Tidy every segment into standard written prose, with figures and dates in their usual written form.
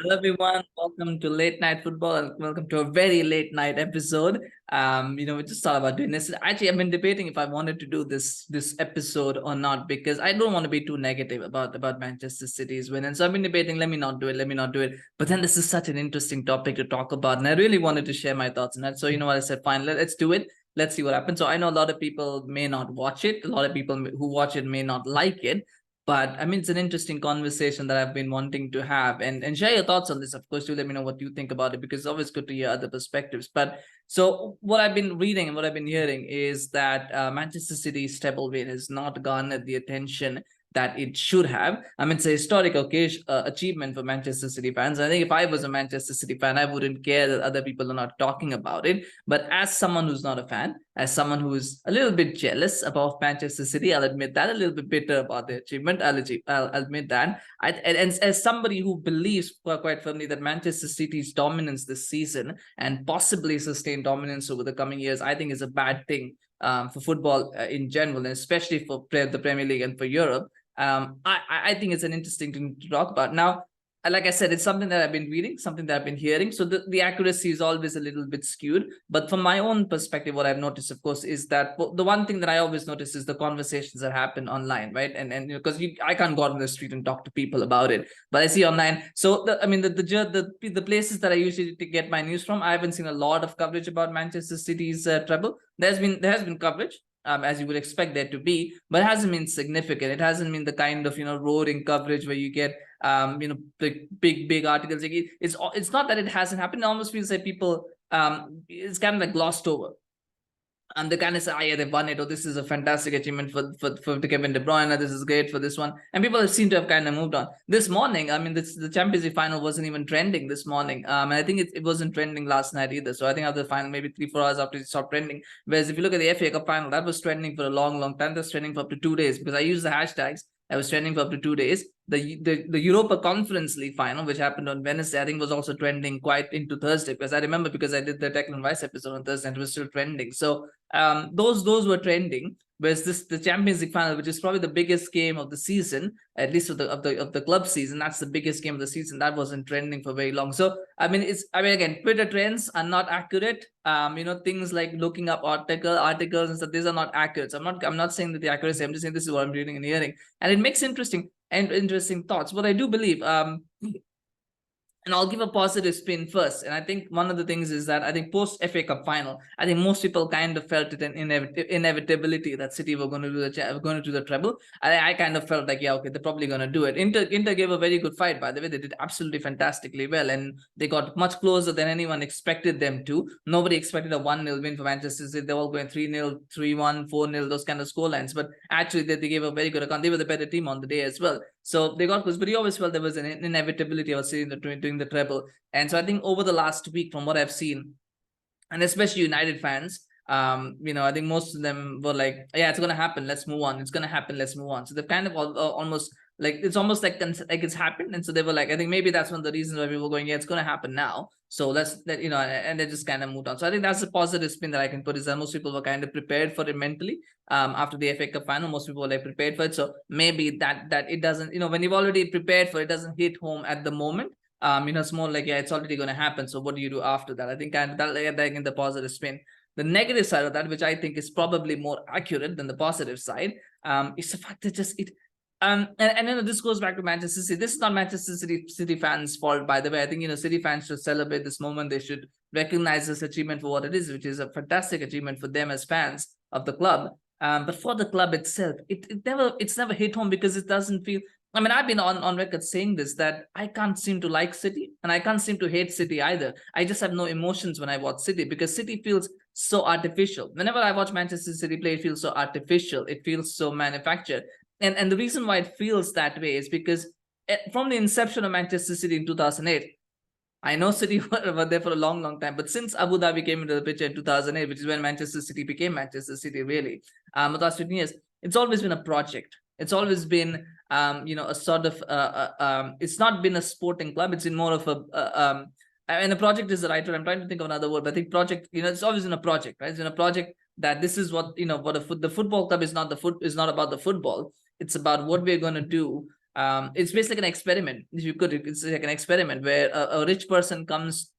Hello everyone, welcome to Late Night Football and welcome to a very late night episode. We just thought about doing this. Actually, I've been debating if I wanted to do this episode or not because I don't want to be too negative about Manchester City's win. And so I've been debating, let me not do it. But then this is such an interesting topic to talk about, and I really wanted to share my thoughts on that. So you know what I said, fine, let's do it. Let's see what happens. So I know a lot of people may not watch it. A lot of people who watch it may not like it, but I mean, it's an interesting conversation that I've been wanting to have, and share your thoughts on this. Of course, do let me know what you think about it because it's always good to hear other perspectives. But so what I've been reading and what I've been hearing is that Manchester City's treble win has not garnered the attention that it should have. I mean, it's a historic occasion, achievement for Manchester City fans. I think if I was a Manchester City fan, I wouldn't care that other people are not talking about it. But as someone who's not a fan, as someone who's a little bit jealous about Manchester City, I'll admit that, a little bit bitter about the achievement. I'll admit that. And as somebody who believes quite firmly that Manchester City's dominance this season and possibly sustained dominance over the coming years, I think is a bad thing for football in general, and especially for the Premier League and for Europe. I think it's an interesting thing to talk about. Now, like I said, it's something that I've been reading, something that I've been hearing. So the accuracy is always a little bit skewed. But from my own perspective, what I've noticed, of course, is that the one thing that I always notice is the conversations that happen online, right? And because I can't go out on the street and talk to people about it, but I see online. So I mean, the places that I usually get my news from, I haven't seen a lot of coverage about Manchester City's treble. There has been coverage, as you would expect there to be, but it hasn't been significant. It hasn't been the kind of roaring coverage where you get big articles. Like it's not that it hasn't happened. It almost feels like people it's kind of like glossed over. And they kind of say, oh, yeah, they won it, or this is a fantastic achievement for Kevin De Bruyne, this is great for this one. And people seem to have kind of moved on. This morning, I mean, the Champions League final wasn't even trending this morning. And I think it wasn't trending last night either. So I think after the final, maybe 3-4 hours after it stopped trending. Whereas if you look at the FA Cup final, that was trending for a long time. That's trending for up to 2 days because I use the hashtags. I was trending for up to 2 days. The Europa Conference League final, which happened on Wednesday, I think was also trending quite into Thursday because I remember because I did the Declan Rice episode on Thursday and it was still trending. So those were trending. Whereas the Champions League final, which is probably the biggest game of the season, at least of the club season, that's the biggest game of the season. That wasn't trending for very long. So I mean, again, Twitter trends are not accurate. Things like looking up articles and stuff, these are not accurate. So I'm not saying that the accuracy. I'm just saying this is what I'm reading and hearing, and it makes interesting thoughts. What I do believe, and I'll give a positive spin first. And I think one of the things is that I think post FA Cup final, I think most people kind of felt it an inevitability that City were going to do the treble. I kind of felt like, yeah, okay, they're probably going to do it. Inter gave a very good fight, by the way. They did absolutely fantastically well, and they got much closer than anyone expected them to. Nobody expected a 1-0 win for Manchester City. They're all going 3-0, 3-1, 4-0, those kind of scorelines. But actually, they gave a very good account. They were the better team on the day as well. So they got close, but he always felt there was an inevitability of seeing doing the treble. And so I think over the last week, from what I've seen, and especially United fans, I think most of them were like, yeah, it's gonna happen. Let's move on. It's gonna happen. Let's move on. So they've kind of almost like it's almost like it's happened, and so they were like, I think maybe that's one of the reasons why people were going, yeah, it's gonna happen now. So and they just kind of moved on. So I think that's a positive spin that I can put is that most people were kind of prepared for it mentally. After the FA Cup final, most people were like prepared for it. So maybe that it doesn't, when you've already prepared for it, doesn't hit home at the moment. It's more like, yeah, it's already going to happen. So what do you do after that? I think kind of that in the positive spin. The negative side of that, which I think is probably more accurate than the positive side, is the fact that just it. And this goes back to Manchester City. This is not Manchester City fans' fault, by the way. I think City fans should celebrate this moment. They should recognize this achievement for what it is, which is a fantastic achievement for them as fans of the club. But for the club itself, it's never hit home because it doesn't feel. I mean, I've been on record saying this, that I can't seem to like City and I can't seem to hate City either. I just have no emotions when I watch City because City feels so artificial. Whenever I watch Manchester City play, it feels so artificial. It feels so manufactured. And the reason why it feels that way is because from the inception of Manchester City in 2008, I know City were there for a long time, but since Abu Dhabi came into the picture in 2008, which is when Manchester City became Manchester City, really, the last 15 years, it's always been a project. It's always been, a sort of, it's not been a sporting club. It's been more of and a project is the right word. I'm trying to think of another word, but I think project, it's always in a project, right? It's in a project that this is what, what the football club is not about the football. It's about what we're going to do It's basically like an experiment. If you could, it's like an experiment where a rich person comes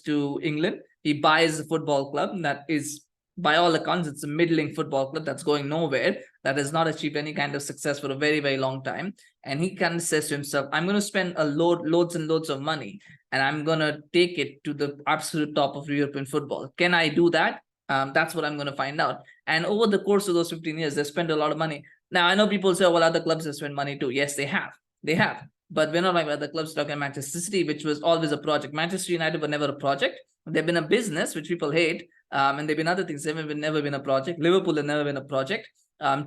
to England. He buys a football club that is, by all accounts, it's a middling football club that's going nowhere, that has not achieved any kind of success for a very, very long time. And he kind of says to himself, I'm going to spend loads and loads of money, and I'm going to take it to the absolute top of European football. Can I do that? That's what I'm going to find out. And over the course of those 15 years, they spent a lot of money. Now, I know people say, well, other clubs have spent money too. Yes, they have. They have. But we're not like other clubs talking about Manchester City, which was always a project. Manchester United were never a project. They've been a business, which people hate. And they've been other things. They've never been a project. Liverpool have never been a project.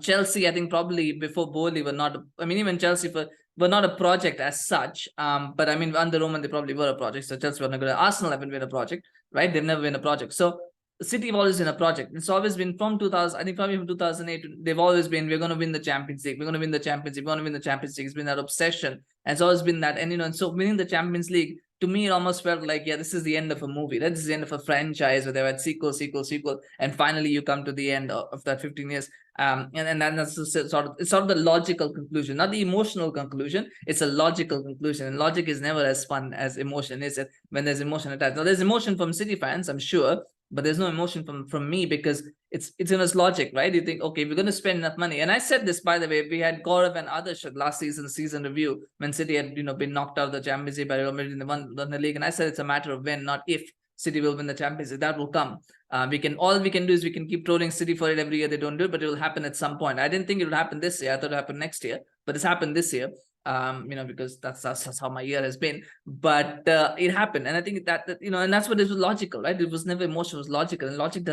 Chelsea, I think probably before Bowley were not, I mean, even Chelsea were not a project as such. But I mean, under Roman, they probably were a project. So Chelsea were not good. Arsenal haven't been a project, right? They've never been a project. So City have always been a project. It's always been from 2000, I think probably from 2008, they've always been, we're going to win the Champions League. We're going to win the Champions League. We're going to win the Champions League. It's been that obsession. And it's always been that. And, and so winning the Champions League, to me, it almost felt like, yeah, this is the end of a movie. This is the end of a franchise where they had sequel. And finally you come to the end of that 15 years. And that's it's sort of the logical conclusion, not the emotional conclusion. It's a logical conclusion. And logic is never as fun as emotion, is it? When there's emotion attached. Now, there's emotion from City fans, I'm sure, but there's no emotion from me, because it's in its logic, right? You think, okay, we're going to spend enough money. And I said this, by the way, we had Gaurav and others last season review, when City had been knocked out of the Champions League by Real Madrid in the league, and I said it's a matter of when, not if, City will win the Champions League. That will come. All we can do is we can keep trolling City for it every year. They don't do it, but it will happen at some point. I didn't think it would happen this year. I thought it would happen next year, but it's happened this year. Because that's how my year has been. But it happened, and I think that and that's what it was logical, right? It was never emotion, it was logical, and logic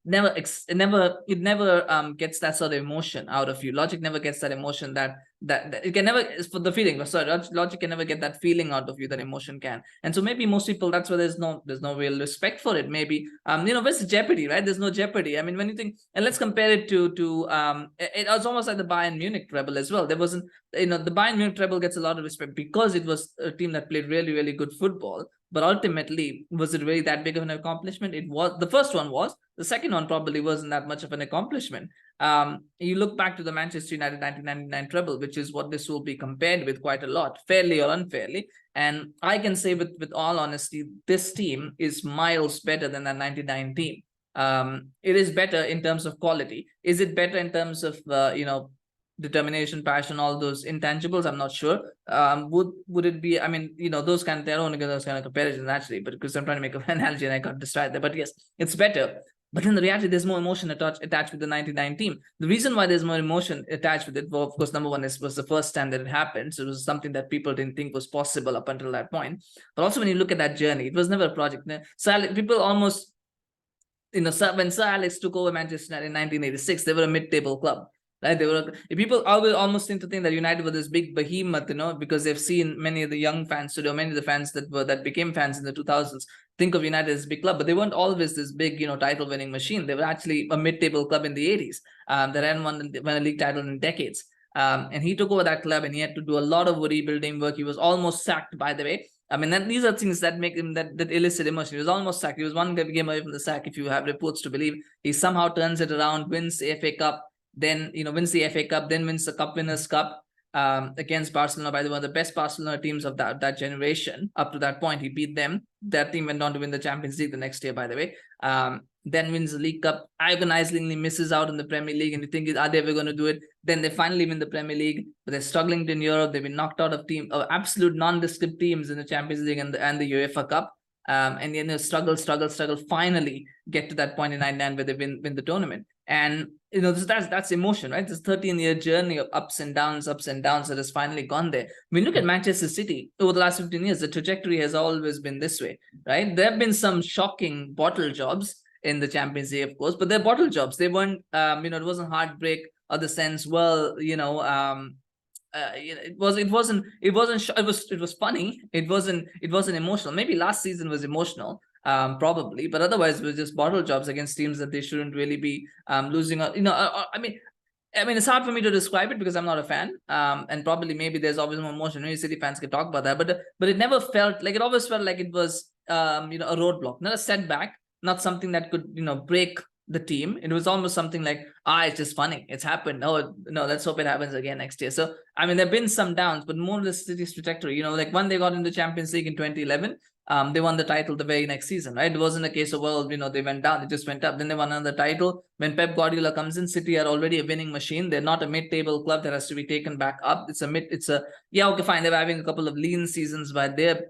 never gets that sort of emotion out of you. Logic never gets that emotion that it can never, for the feeling. Sorry, logic can never get that feeling out of you that emotion can. And so maybe most people, that's why there's no real respect for it. Maybe where's the jeopardy, right? There's no jeopardy. I mean, when you think, and let's compare it to it was almost like the Bayern Munich treble as well. There wasn't, the Bayern Munich treble gets a lot of respect because it was a team that played really, really good football. But ultimately, was it really that big of an accomplishment? It was. The first one was. The second one probably wasn't that much of an accomplishment. You look back to the Manchester United 1999 treble, which is what this will be compared with quite a lot, fairly or unfairly. And I can say with all honesty, this team is miles better than that 99 team. It is better in terms of quality. Is it better in terms of determination, passion, all those intangibles? I'm not sure. Would it be, I mean, those kind of, I don't want to get those kind of comparisons actually, but because I'm trying to make an analogy and I got distracted. But yes, it's better. But in the reality, there's more emotion attached with the 99 team. The reason why there's more emotion attached with it, well, of course, number one, was the first time that it happened. So it was something that people didn't think was possible up until that point. But also when you look at that journey, it was never a project. So people almost, when Sir Alex took over Manchester United in 1986, they were a mid-table club. Right? People almost seem to think that United were this big behemoth, because they've seen many of the young fans today, or many of the fans that became fans in the 2000s, think of United as a big club, but they weren't always this big, title-winning machine. They were actually a mid-table club in the 80s that hadn't won a league title in decades. And he took over that club, and he had to do a lot of rebuilding work. He was almost sacked, by the way. I mean, these are things that make him that elicit emotion. He was almost sacked. He was one game away from the sack, if you have reports to believe. He somehow turns it around, wins the FA Cup. Then wins the FA Cup, then wins the Cup Winners' Cup against Barcelona, by the way, the best Barcelona teams of that generation. Up to that point, he beat them. That team went on to win the Champions League the next year, by the way. Then wins the League Cup, agonizingly misses out in the Premier League, and you think, are they ever going to do it? Then they finally win the Premier League, but they're struggling in Europe. They've been knocked out of absolute nondescript teams in the Champions League and the UEFA Cup. And then struggle, finally get to that point in 99 where they win the tournament. And that's emotion, right? This 13-year journey of ups and downs that has finally gone there. When you look at Manchester City over the last 15 years, the trajectory has always been this way, right? There have been some shocking bottle jobs in the Champions League, of course, but they're bottle jobs. They weren't, it wasn't heartbreak or the sense, well, it was funny. It wasn't emotional. Maybe last season was emotional, probably, but otherwise it was just bottle jobs against teams that they shouldn't really be losing. I mean, it's hard for me to describe it because I'm not a fan, and probably maybe there's always more emotion. Maybe City fans can talk about that, but it never felt like, it always felt like it was a roadblock, not a setback, not something that could break the team. It was almost something like, it's just funny. It's happened. No, let's hope it happens again next year. So, I mean, there have been some downs, but more or less City's trajectory, like when they got into Champions League in 2011, they won the title the very next season, right? It wasn't a case of, well, they went down, they just went up. Then they won another title. When Pep Guardiola comes in, City are already a winning machine. They're not a mid-table club that has to be taken back up. Yeah, okay, fine. They were having a couple of lean seasons by their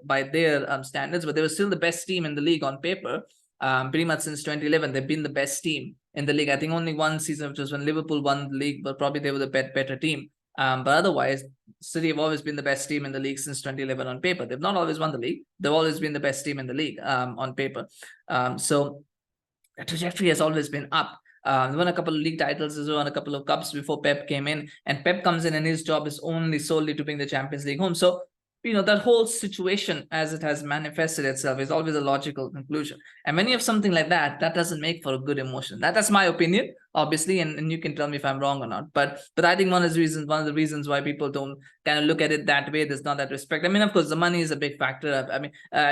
standards, but they were still the best team in the league on paper. Pretty much since 2011, they've been the best team in the league. I think only one season, which was when Liverpool won the league, but probably they were the better team. But otherwise, City have always been the best team in the league since 2011 on paper. They've not always won the league. They've always been the best team in the league on paper. So the trajectory has always been up. They won a couple of league titles, they won a couple of cups before Pep came in. And Pep comes in and his job is only solely to bring the Champions League home. So that whole situation as it has manifested itself is always a logical conclusion. And when you have something like that, that doesn't make for a good emotion. That's my opinion, obviously, and you can tell me if I'm wrong or not. But I think one of the reasons why people don't kind of look at it that way, there's not that respect. I mean, of course, the money is a big factor. I mean,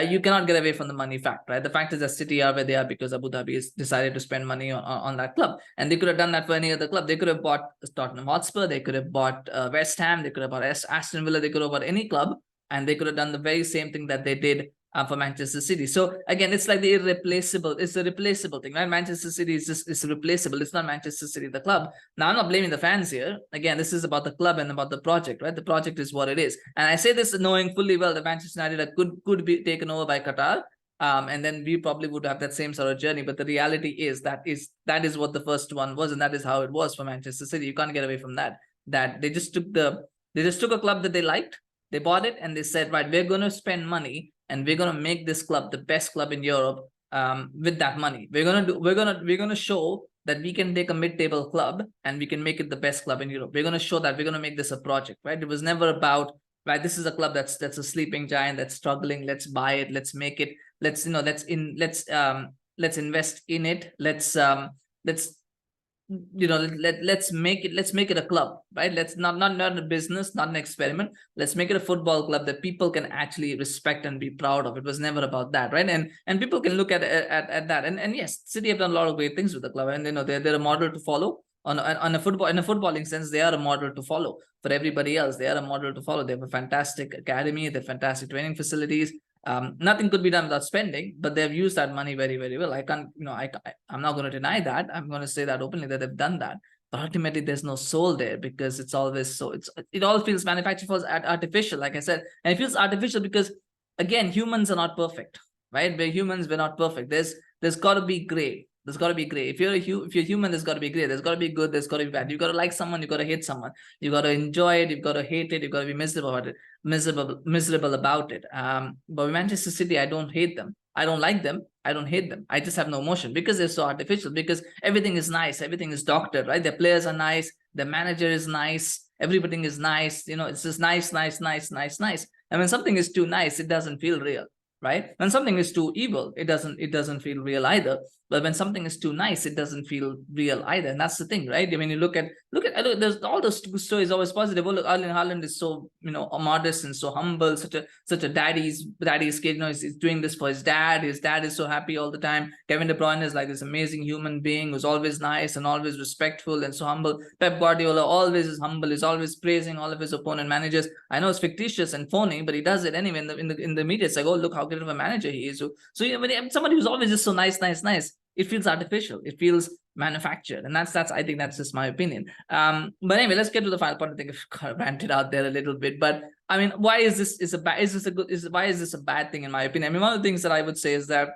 you cannot get away from the money fact, right? The fact is that City are where they are because Abu Dhabi has decided to spend money on that club. And they could have done that for any other club. They could have bought Tottenham Hotspur, they could have bought West Ham, they could have bought Aston Villa, they could have bought any club. And they could have done the very same thing that they did for Manchester City. So again, it's like the irreplaceable. It's a replaceable thing, right? Manchester City is replaceable. It's not Manchester City, the club. Now, I'm not blaming the fans here. Again, this is about the club and about the project, right? The project is what it is. And I say this knowing fully well that Manchester United could be taken over by Qatar. And then we probably would have that same sort of journey. But the reality is that is what the first one was, and that is how it was for Manchester City. You can't get away from that. That they just took a club that they liked. They bought it and they said, right, we're going to spend money and we're going to make this club the best club in Europe with that money. We're going to show that we can take a mid-table club and we can make it the best club in Europe. We're going to show that we're going to make this a project, right? It was never about, right, this is a club that's a sleeping giant that's struggling. Let's buy it. Let's make it. Let's invest in it. Let's make it a club, right? Let's not a business, not an experiment. Let's make it a football club that people can actually respect and be proud of. It was never about that, right? And people can look at that. And yes, City have done a lot of great things with the club, and they're a model to follow in a footballing sense. They are a model to follow for everybody else. They are a model to follow. They have a fantastic academy. They have fantastic training facilities. Nothing could be done without spending, but they've used that money very, very well. I'm not going to deny that. I'm going to say that openly that they've done that. But ultimately, there's no soul there because it's always it all feels manufactured, feels artificial, like I said, and it feels artificial because again, humans are not perfect, right? We're humans, we're not perfect. There's got to be gray. There's got to be gray. If you're human, there's got to be gray. There's got to be good. There's got to be bad. You got to like someone. You got to hate someone. You got to enjoy it. You've got to hate it. You've got to be miserable about it. Miserable about it. But with Manchester City, I don't hate them. I don't like them. I don't hate them. I just have no emotion because they're so artificial. Because everything is nice. Everything is doctored, right? Their players are nice. The manager is nice. Everything is nice. It's just nice. And when something is too nice, it doesn't feel real. Right? When something is too evil, it doesn't feel real either. But when something is too nice, it doesn't feel real either. And that's the thing, right? I mean, you look at there's all those stories always positive. Oh, look, Haaland is so modest and so humble, such a daddy's kid. He's doing this for his dad. His dad is so happy all the time. Kevin De Bruyne is like this amazing human being who's always nice and always respectful and so humble. Pep Guardiola always is humble. He's always praising all of his opponent managers. I know it's fictitious and phony, but he does it anyway. In the media, it's like, oh, look how good of a manager he is. So when somebody who's always just so nice, it feels artificial. It feels manufactured, and that's I think that's just my opinion. But anyway, let's get to the final point. I think I've ranted out there a little bit, but I mean, why is this a bad thing in my opinion? I mean, one of the things that I would say is that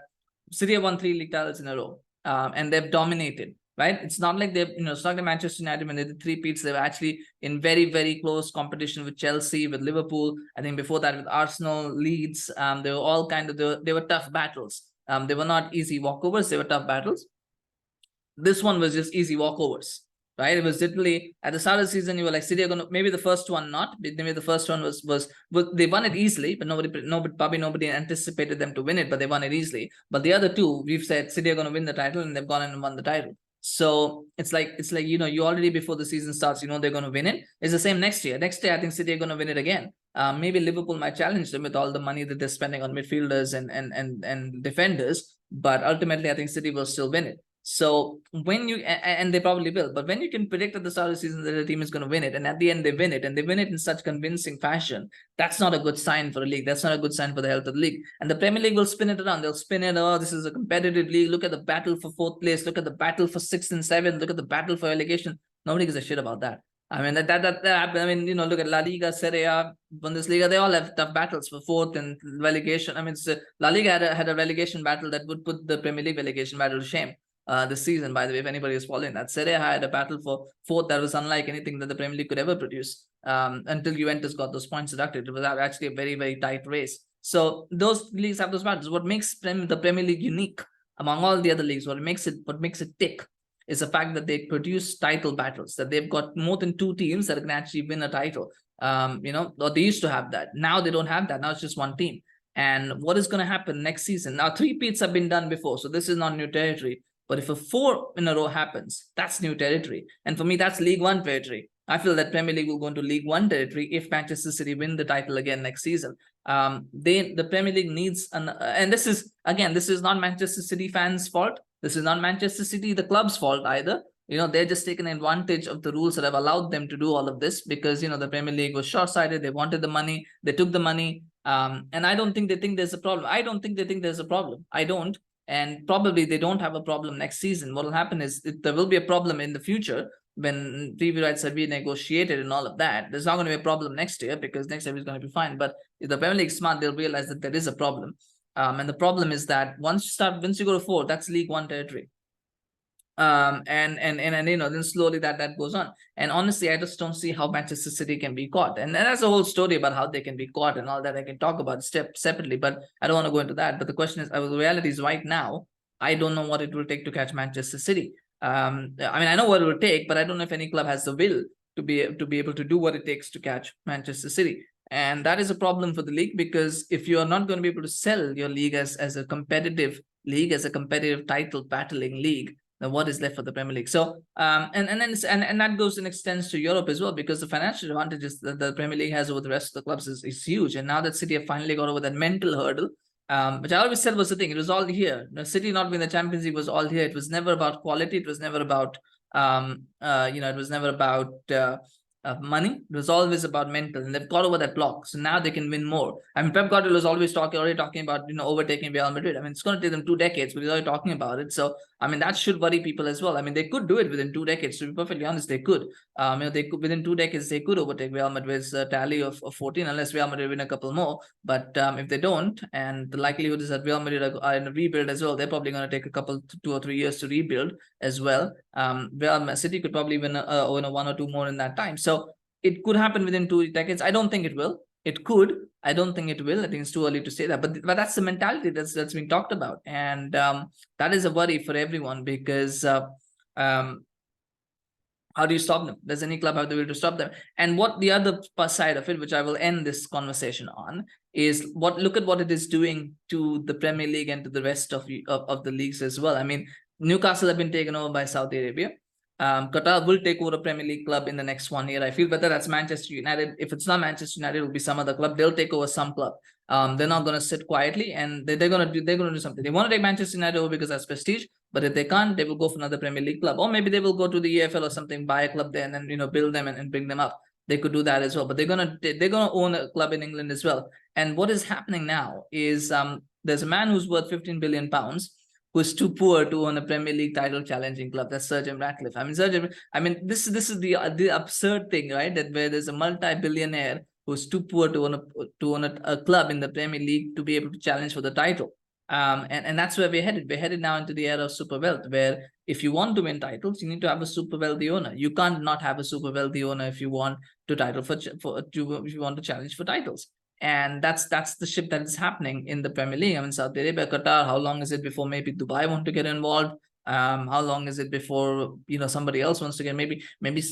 City have won 3 league titles in a row, and they've dominated. Right? It's not like it's not like Manchester United when they did 3 peats. They were actually in very, very close competition with Chelsea, with Liverpool. I think before that with Arsenal, Leeds. They were all they were tough battles. They were not easy walkovers. They were tough battles. This one was just easy walkovers, right? It was literally at the start of the season, you were like, City are gonna, maybe the first one not, maybe the first one was they won it easily, but nobody anticipated them to win it, but they won it easily. But the other 2, we've said City are gonna win the title, and they've gone and won the title. So it's like you already before the season starts, they're going to win it. It's the same next year. Next year, I think City are going to win it again. Maybe Liverpool might challenge them with all the money that they're spending on midfielders and defenders, but ultimately, I think City will still win it. So when you, and they probably will, but when you can predict at the start of the season that the team is going to win it, and at the end they win it, and they win it in such convincing fashion, that's not a good sign for a league. That's not a good sign for the health of the league. And the Premier League will spin it around. They'll spin it, oh, this is a competitive league. Look at the battle for fourth place. Look at the battle for sixth and seventh. Look at the battle for relegation. Nobody gives a shit about that. I mean, that I mean, look at La Liga, Serie A, Bundesliga, they all have tough battles for fourth and relegation. I mean, La Liga had a relegation battle that would put the Premier League relegation battle to shame. This season, by the way, if anybody is following that. Serie A had a battle for fourth that was unlike anything that the Premier League could ever produce, until Juventus got those points deducted. It was actually a very, very tight race. So those leagues have those battles. What makes the Premier League unique among all the other leagues, what makes it tick, is the fact that they produce title battles, that they've got more than two teams that can actually win a title. Or they used to have that. Now they don't have that. Now it's just one team. And what is going to happen next season? Now, 3-peats have been done before, so this is not new territory. But if a 4 in a row happens, that's new territory. And for me, that's League One territory. I feel that Premier League will go into League One territory if Manchester City win the title again next season. The Premier League needs and this is not Manchester City fans' fault. This is not Manchester City, the club's fault either. They're just taking advantage of the rules that have allowed them to do all of this because, the Premier League was short-sighted. They wanted the money. They took the money. And I don't think they think there's a problem. I don't think they think there's a problem. I don't. And probably they don't have a problem next season. What will happen is there will be a problem in the future when TV rights are renegotiated and all of that. There's not going to be a problem next year because next year is going to be fine. But if the Premier League is smart, they'll realize that there is a problem. And the problem is that once you go to 4, that's League One territory. And then slowly that goes on. And honestly, I just don't see how Manchester City can be caught. And that's a whole story about how they can be caught and all that I can talk about separately, but I don't want to go into that. But the question is, the reality is right now, I don't know what it will take to catch Manchester City. I mean, I know what it will take, but I don't know if any club has the will to be able to do what it takes to catch Manchester City. And that is a problem for the league, because if you are not going to be able to sell your league as a competitive league, as a competitive title battling league, then what is left for the Premier League? So and that goes and extends to Europe as well, because the financial advantages that the Premier League has over the rest of the clubs is huge. And now that City have finally got over that mental hurdle, which I always said was the thing, it was all here. City not being the Champions League was all here. It was never about quality. It was never about it was never about money. It was always about mental, and they've got over that block. So now they can win more. I mean, Pep Guardiola was already talking about overtaking Real Madrid. I mean, it's going to take them 2 decades, but he's already talking about it. So I mean, that should worry people as well. I mean, they could do it within 2 decades. To be perfectly honest, they could. They could within 2 decades they could overtake Real Madrid's tally of 14, unless Real Madrid win a couple more. But if they don't, and the likelihood is that Real Madrid are in a rebuild as well, they're probably going to take a couple 2 or 3 years to rebuild as well. Real City could probably win 1 or 2 more in that time. So it could happen within 2 decades. I don't think it will. It could. I don't think it will. I think it's too early to say that. But that's the mentality that's been talked about, and that is a worry for everyone, because how do you stop them? Does any club have the will to stop them? And what the other side of it, which I will end this conversation on, is look at what it is doing to the Premier League and to the rest of the leagues as well. I mean, Newcastle have been taken over by Saudi Arabia. Qatar will take over a Premier League club in the next 1 year. I feel better that's Manchester United. If it's not Manchester United, it will be some other club. They'll take over some club. They're not going to sit quietly, and they're going to do something. They want to take Manchester United over because that's prestige. But if they can't, they will go for another Premier League club, or maybe they will go to the EFL or something, buy a club there, and then build them and bring them up. They could do that as well. But they're gonna own a club in England as well. And what is happening now is there's a man who's worth £15 billion, who is too poor to own a Premier League title challenging club. That's Sir Jim Ratcliffe. This is the absurd thing, right? That where there's a multi-billionaire who's too poor to own a club in the Premier League to be able to challenge for the title. And that's where we're headed. We're headed now into the era of super wealth, where if you want to win titles, you need to have a super wealthy owner. You can't not have a super wealthy owner if you want to if you want to challenge for titles. And that's the shift that is happening in the Premier League. I mean, Saudi Arabia, Qatar, how long is it before maybe Dubai want to get involved? How long is it before somebody else wants to get, maybe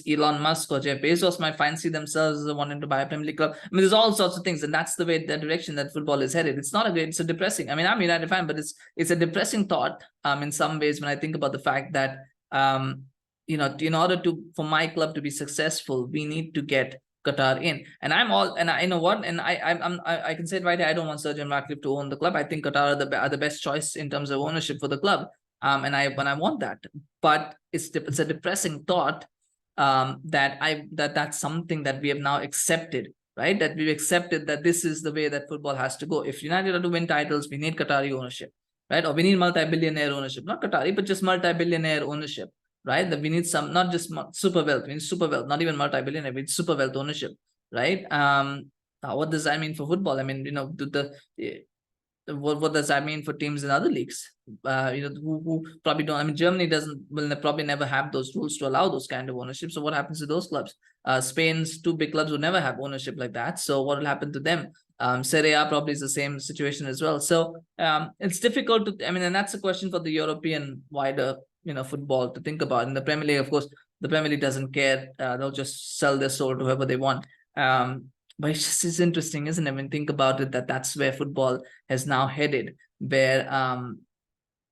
Elon Musk or Jeff Bezos might fancy themselves wanting to buy a Premier League club. I mean, there's all sorts of things, and that's the direction that football is headed. It's not it's a depressing. I mean, I'm a United fan, but it's a depressing thought in some ways when I think about the fact that in order for my club to be successful, we need to get Qatar in. And I know what, and I can say it right here, I don't want Sir Jim Ratcliffe to own the club. I think Qatar are the best choice in terms of ownership for the club. And I want that, but it's a depressing thought, that's something that we have now accepted, right? That we've accepted that this is the way that football has to go. If United are to win titles, we need Qatari ownership, right? Or we need multi-billionaire ownership, not Qatari, but just multi-billionaire ownership, right? That we need some, not just super wealth, we need super wealth, not even multi-billionaire, we need super wealth ownership, right? What does that mean for football? I mean, what does that mean for teams in other leagues? Who probably don't. I mean, Germany will probably never have those rules to allow those kind of ownership. So what happens to those clubs? Spain's two big clubs will never have ownership like that. So what will happen to them? Serie A probably is the same situation as well. So it's difficult to. I mean, and that's a question for the European wider football to think about. In the Premier League, of course, the Premier League doesn't care. They'll just sell their soul to whoever they want. But it's interesting, isn't it? When think about it, that's where football has now headed, where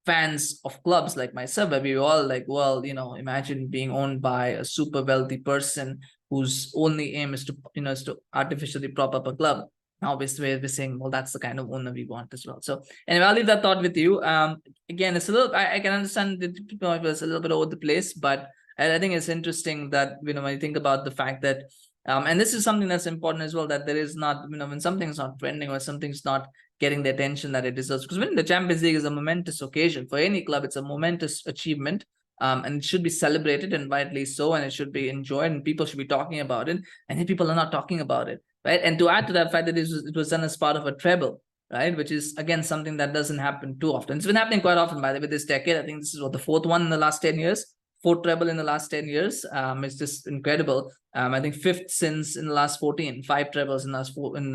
fans of clubs like myself, where we all like, well, imagine being owned by a super wealthy person whose only aim is to artificially prop up a club. Now we're saying, well, that's the kind of owner we want as well. So anyway, I'll leave that thought with you. Again, it's a little, I can understand that it was a little bit over the place, but I think it's interesting that, when you think about the fact that, and this is something that's important as well, that there is not, when something's not trending or something's not getting the attention that it deserves, because winning the Champions League is a momentous occasion for any club. It's a momentous achievement, and it should be celebrated, and rightly so, and it should be enjoyed, and people should be talking about it, and if people are not talking about it, right? And to add to that fact that it was done as part of a treble, right, which is again something that doesn't happen too often. It's been happening quite often, by the way, this decade. I think this is what, the fourth one in the last 10 years. Fourth treble in the last 10 years. It's just incredible. I think fifth since in the last 14, 5 trebles in the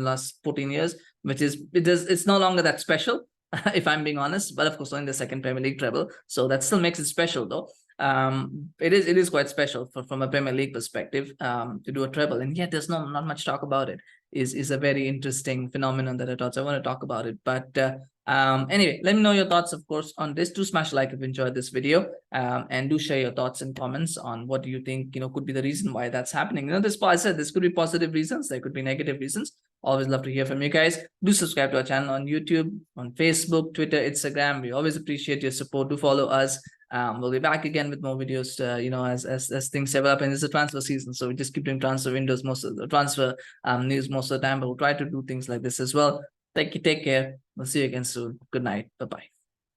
last 14 years, which is, it's no longer that special, if I'm being honest, but of course only the second Premier League treble. So that still makes it special though. It is quite special from a Premier League perspective, to do a treble, and yet there's not much talk about it. Is a very interesting phenomenon that I thought, so I want to talk about it. But anyway, let me know your thoughts, of course, on this. Do smash like if you enjoyed this video, and do share your thoughts and comments on what do you think could be the reason why that's happening. This, I said, this could be positive reasons, there could be negative reasons. Always love to hear from you guys. Do subscribe to our channel on YouTube, on Facebook, Twitter, Instagram. We always appreciate your support. Do follow us. We'll be back again with more videos, as things develop, and it's a transfer season, so we just keep doing transfer windows, most of the transfer news most of the time, but we'll try to do things like this as well. Take care. We'll see you again soon. Good night. Bye-bye.